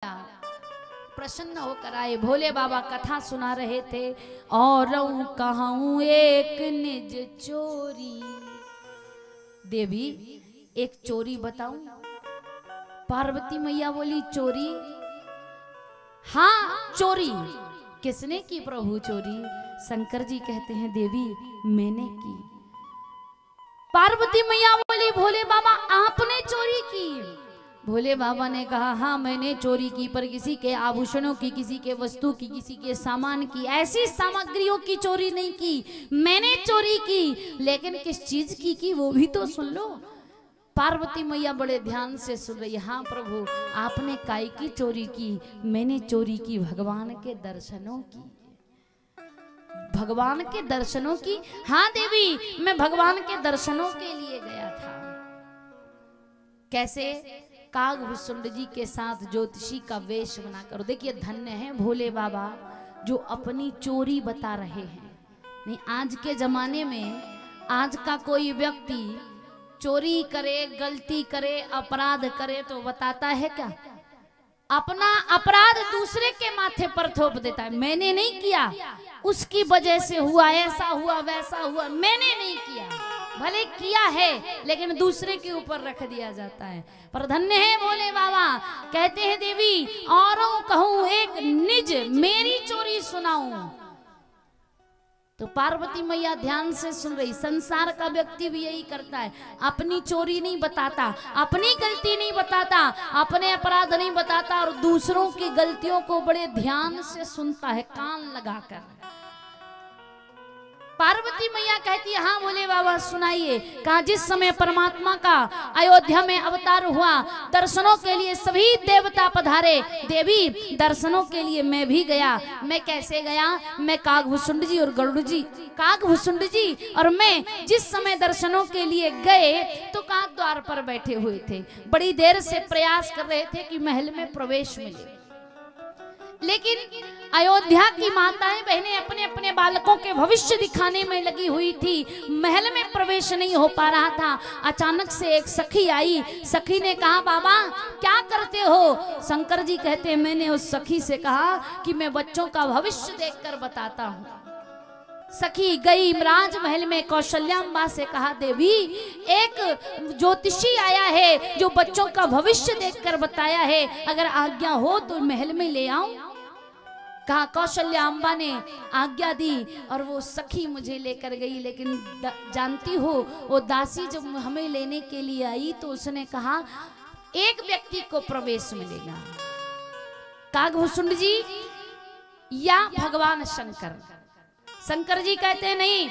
प्रसन्न होकर आए। भोले बाबा कथा सुना रहे थे। और कहूँ एक निज चोरी, देवी एक चोरी बताऊं। पार्वती मैया बोली चोरी? हाँ चोरी। किसने की प्रभु चोरी? शंकर जी कहते हैं देवी मैंने की। पार्वती मैया बोली भोले बाबा आपने चोरी की? भोले बाबा ने कहा हाँ मैंने चोरी की, पर किसी के आभूषणों की, किसी के वस्तु की, किसी के सामान की, ऐसी सामग्रियों की चोरी नहीं की। मैंने चोरी की, लेकिन किस चीज की वो भी तो सुन लो। पार्वती मैया बड़े ध्यान से सुन रही। हाँ प्रभु आपने काय की चोरी की? मैंने चोरी की भगवान के दर्शनों की। भगवान के दर्शनों की? हाँ देवी मैं भगवान के दर्शनों के लिए गया था। कैसे? कागभूषुंड जी के साथ ज्योतिषी का वेश बनाकर। देखिए धन्य है भोले बाबा जो अपनी चोरी बता रहे हैं। नहीं आज के जमाने में आज का कोई व्यक्ति चोरी करे, गलती करे, अपराध करे तो बताता है क्या? अपना अपराध दूसरे के माथे पर थोप देता है। मैंने नहीं किया, उसकी वजह से हुआ, ऐसा हुआ, वैसा हुआ, मैंने नहीं किया। भले किया है लेकिन दूसरे के ऊपर रख दिया जाता है। पर धन्य है भोले बाबा कहते हैं देवी औरों कहूं एक निज मेरी चोरी सुनाऊं। तो पार्वती मैया ध्यान से सुन रही। संसार का व्यक्ति भी यही करता है, अपनी चोरी नहीं बताता, अपनी गलती नहीं बताता, अपने अपराध नहीं बताता और दूसरों की गलतियों को बड़े ध्यान से सुनता है कान लगाकर। पार्वती मैया कहती है हाँ भोले बाबा सुनाइए। कहा जिस समय परमात्मा का अयोध्या में अवतार हुआ, दर्शनों के लिए सभी देवता पधारे। देवी दर्शनों के लिए मैं भी गया। मैं कैसे गया? मैं कागभूषुंड जी और गरुड़ जी, कागभूषुंड जी और मैं जिस समय दर्शनों के लिए गए तो काग द्वार पर बैठे हुए थे। बड़ी देर से प्रयास कर रहे थे कि महल में प्रवेश मिले, लेकिन अयोध्या की माताएं बहनें अपने अपने बालकों के भविष्य दिखाने में लगी हुई थी। महल में प्रवेश नहीं हो पा रहा था। अचानक से एक सखी आई। सखी ने कहा बाबा क्या करते हो? शंकर जी कहते हैं मैंने उस सखी से कहा कि मैं बच्चों का भविष्य देखकर बताता हूँ। सखी गई राजमहल में। कौशल्याम्बा से कहा देवी एक ज्योतिषी आया है जो बच्चों का भविष्य देखकर बताया है, अगर आज्ञा हो तो महल में ले आऊं। कहा कौशल्याम्बा ने आज्ञा दी और वो सखी मुझे लेकर गई। लेकिन जानती हो वो दासी जब हमें लेने के लिए आई तो उसने कहा एक व्यक्ति को प्रवेश मिलेगा, कागभूषुंड जी या भगवान शंकर। शंकर जी कहते हैं नहीं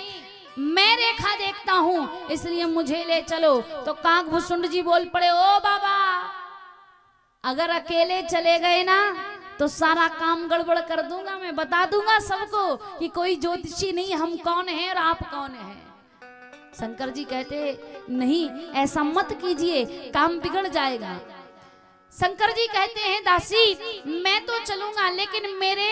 मैं रेखा देखता हूं इसलिए मुझे ले चलो। तो कागभूषुंड जी बोल पड़े ओ बाबा अगर अकेले चले गए ना तो सारा काम गड़बड़ कर दूंगा। मैं बता दूंगा सबको कि कोई ज्योतिषी नहीं, हम कौन है और आप कौन है। शंकर जी कहते नहीं ऐसा मत कीजिए, काम बिगड़ जाएगा। शंकर जी कहते हैं दासी मैं तो चलूंगा लेकिन मेरे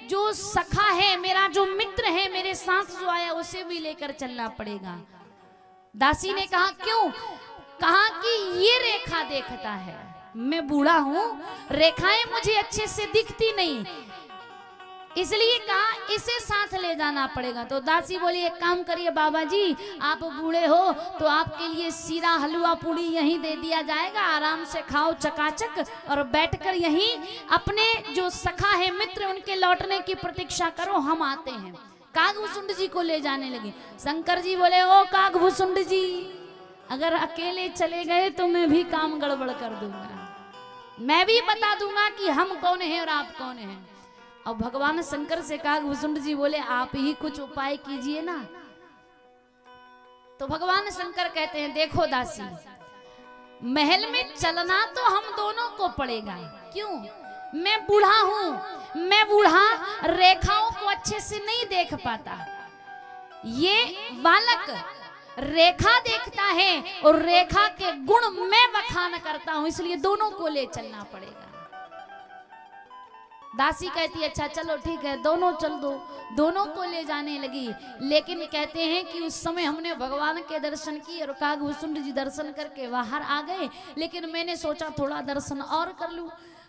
जो सखा है, मेरा जो मित्र है, मेरे साथ जो आया उसे भी लेकर चलना पड़ेगा। दासी ने कहा क्यों? कहा कि ये रेखा देखता है, मैं बूढ़ा हूं, रेखाएं मुझे अच्छे से दिखती नहीं, इसलिए कहा इसे साथ ले जाना पड़ेगा। तो दासी बोली एक काम करिए बाबा जी आप बूढ़े हो तो आपके लिए सीरा हलवा पूड़ी यहीं दे दिया जाएगा, आराम से खाओ चकाचक और बैठकर यहीं अपने जो सखा है मित्र उनके लौटने की प्रतीक्षा करो, हम आते हैं। कागभूषुंड जी को ले जाने लगे। शंकर जी बोले ओ कागभूषुंड जी अगर अकेले चले गए तो मैं भी काम गड़बड़ कर दूंगा, मैं भी बता दूंगा कि हम कौन है और आप कौन है। और भगवान शंकर से कागभूषुंड जी बोले आप ही कुछ उपाय कीजिए ना। तो भगवान शंकर कहते हैं देखो दासी महल में चलना तो हम दोनों को पड़ेगा। क्यों? मैं बूढ़ा हूं, मैं बूढ़ा रेखाओं को अच्छे से नहीं देख पाता, ये बालक रेखा देखता है और रेखा के गुण मैं बखान करता हूं, इसलिए दोनों को ले चलना पड़ेगा। दासी कहती है अच्छा चलो ठीक है दोनों चल दो। दोनों को ले जाने लगी। लेकिन कहते हैं कि उस समय हमने भगवान के दर्शन किए और कागभूषुंड जी दर्शन करके बाहर आ गए, लेकिन मैंने सोचा थोड़ा दर्शन और कर लूं।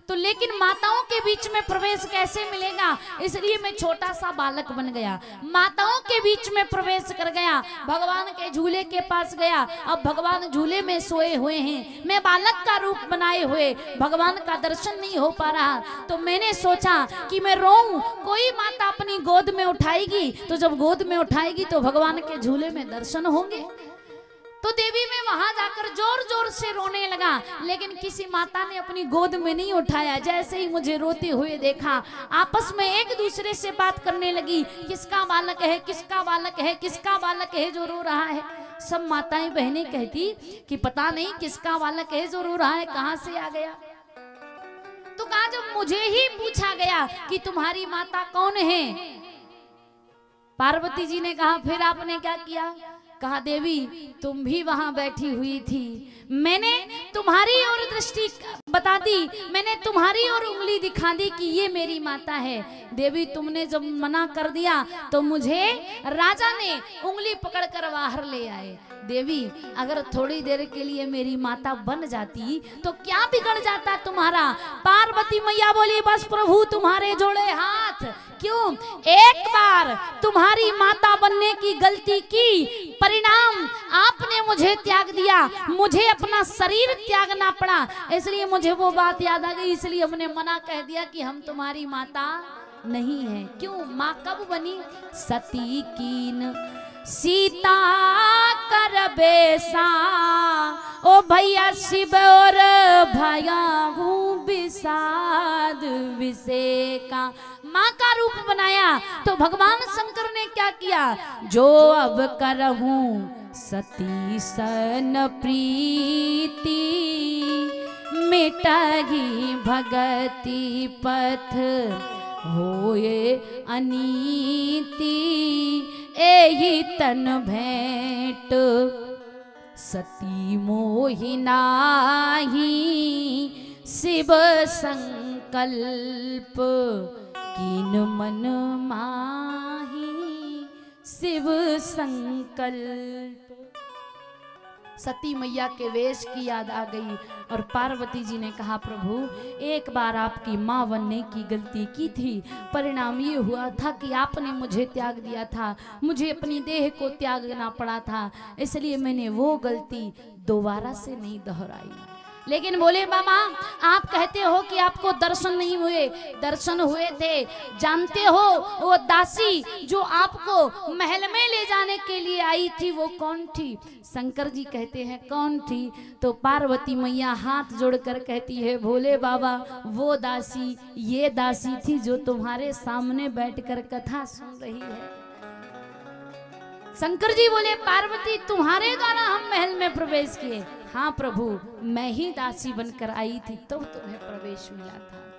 तो लेकिन माताओं के बीच में प्रवेश कैसे मिलेगा, इसलिए मैं छोटा सा बालक बन गया, माताओं के बीच में प्रवेश कर गया, भगवान के झूले के पास गया। अब भगवान झूले में सोए हुए हैं, मैं बालक का रूप बनाए हुए, भगवान का दर्शन नहीं हो पा रहा। तो मैंने सोचा कि मैं रोऊं, कोई माता अपनी गोद में उठाएगी, तो जब गोद में उठाएगी तो भगवान के झूले में दर्शन होंगे। तो देवी में वहां जाकर जोर जोर से रोने लगा, लेकिन किसी माता ने अपनी गोद में नहीं उठाया। जैसे ही मुझे रोते हुए देखा, आपस में एक दूसरे से बात करने लगी, किसका बालक है, किसका बालक है, किसका बालक है जो रो रहा है। सब माताएं बहनें कहती कि पता नहीं किसका बालक है जो रो रहा है, कहां से आ गया। तो कहा जब मुझे ही पूछा गया कि तुम्हारी माता कौन है, पार्वती जी ने कहा फिर आपने क्या किया। कहा देवी तुम भी वहां बैठी हुई थी, मैंने तुम्हारी ओर दृष्टि बता दी, मैंने तुम्हारी ओर उंगली दिखा दी कि ये मेरी माता है। देवी तुमने जब मना कर दिया तो मुझे राजा ने उंगली पकड़कर बाहर ले आए। देवी अगर थोड़ी देर के लिए मेरी माता बन जाती तो क्या बिगड़ जाता तुम्हारा। पार्वती मैया बोली बस प्रभु तुम्हारे जोड़े हाथ, क्यों एक बार तुम्हारी माता बनने की गलती की, परिणाम आपने मुझे त्याग दिया, मुझे अपना शरीर त्यागना पड़ा, इसलिए मुझे वो बात याद आ गई, इसलिए हमने मना कह दिया कि हम तुम्हारी माता नहीं है। क्यों माँ कब बनी, सती कीन सीता कर बेसा, ओ भैया शिव और भया हूँ विषाद विषे का। माँ का रूप बनाया तो भगवान शंकर ने क्या किया, जो अब करहूँ सती सन प्रीति, मिटगी भगति पथ होए अनीति, एही तन भेंट सती मोहि नाही, शिव संकल्प कीन मन माही, शिव संकल्प। सती मैया के वेश की याद आ गई और पार्वती जी ने कहा प्रभु एक बार आपकी माँ बनने की गलती की थी, परिणाम ये हुआ था कि आपने मुझे त्याग दिया था, मुझे अपनी देह को त्यागना पड़ा था, इसलिए मैंने वो गलती दोबारा से नहीं दोहराई। लेकिन बोले मामा आप कहते हो कि आपको दर्शन नहीं हुए, दर्शन हुए थे। जानते हो वो दासी जो आपको महल में ले जाने के लिए आई थी वो कौन थी। शंकर जी कहते हैं कौन थी, तो पार्वती मैया हाथ जोड़कर कहती है भोले बाबा वो दासी ये दासी थी जो तुम्हारे सामने बैठकर कथा सुन रही है। शंकर जी बोले पार्वती तुम्हारे द्वारा हम महल में प्रवेश किए। हाँ प्रभु मैं ही दासी बनकर आई थी तो तुम्हें प्रवेश मिला था।